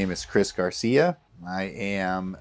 name is Chris Garcia. I am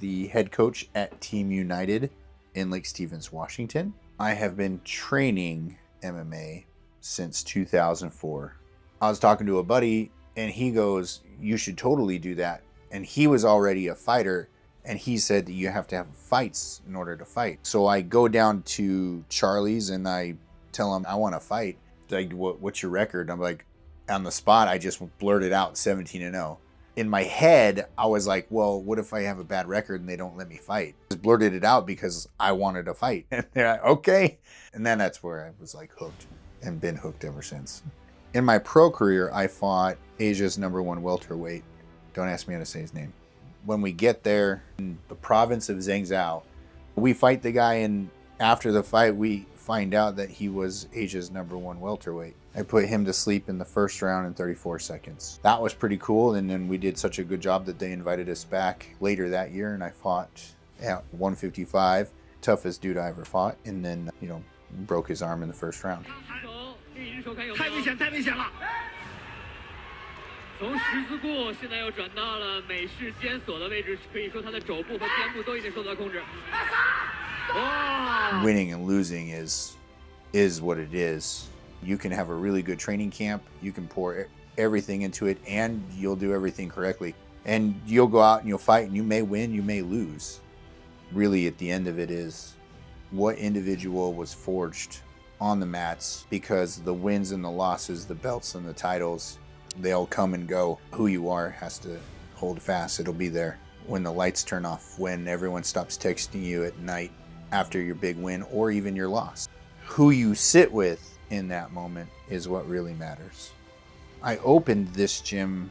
the head coach at Team United in Lake Stevens, Washington. I have been training MMA since 2004. I was talking to a buddy and he goes, "You should totally do that." And he was already a fighter and he said that you have to have fights in order to fight. So I go down to Charlie's and I tell him I want to fight. Like, what's your record? I'm like, on the spot, I just blurted out 17-0. In my head, I was like, well, what if I have a bad record and they don't let me fight? I just blurted it out because I wanted to fight. And they're like, okay. And then that's where I was like hooked and been hooked ever since. In my pro career, I fought Asia's #1 welterweight. Don't ask me how to say his name. When we get there in the province of Zhengzhou, we fight the guy, and after the fight, we find out that he was Asia's #1 welterweight. I put him to sleep in the first round in 34 seconds. That was pretty cool, and then we did such a good job that they invited us back later that year, and I fought at 155, toughest dude I ever fought, and then, broke his arm in the first round. 从十字固现在又转到了美式肩锁的位置，可以说他的肘部和肩部都已经受到控制。Winning and losing is what it is. You can have a really good training camp, you can pour everything into it, and you'll do everything correctly. And you'll go out and you'll fight, and you may win, you may lose. Really, at the end of it is what individual was forged on the mats, because the wins and the losses, the belts and the titles, they'll come and go. Who you are has to hold fast. It'll be there when the lights turn off, when everyone stops texting you at night after your big win or even your loss. Who you sit with in that moment is what really matters. I opened this gym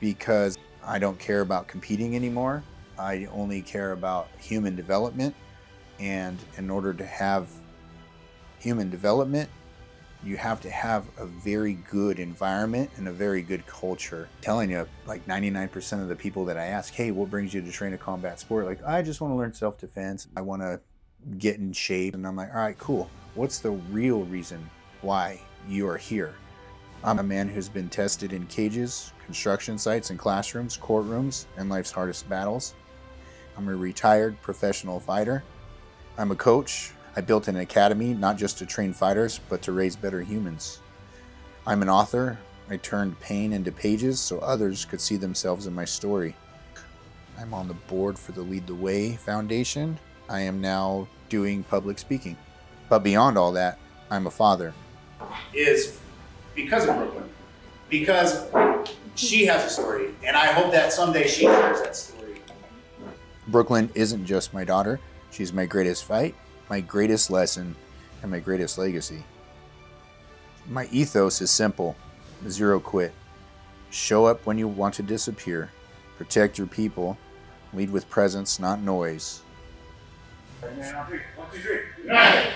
because I don't care about competing anymore. I only care about human development. And in order to have human development, you have to have a very good environment and a very good culture. I'm telling you, like 99% of the people that I ask, hey, what brings you to train a combat sport? Like, I just want to learn self-defense. I want to get in shape. And I'm like, all right, cool. What's the real reason why you are here? I'm a man who's been tested in cages, construction sites, and classrooms, courtrooms, and life's hardest battles. I'm a retired professional fighter. I'm a coach. I built an academy, not just to train fighters, but to raise better humans. I'm an author. I turned pain into pages so others could see themselves in my story. I'm on the board for the Lead the Way Foundation. I am now doing public speaking. But beyond all that, I'm a father. Is because of Brooklyn. Because she has a story, and I hope that someday she shares that story. Brooklyn isn't just my daughter. She's my greatest fight, my greatest lesson, and my greatest legacy. My ethos is simple: 0 quit. Show up when you want to disappear. Protect your people. Lead with presence, not noise. 1, 2, 3. United!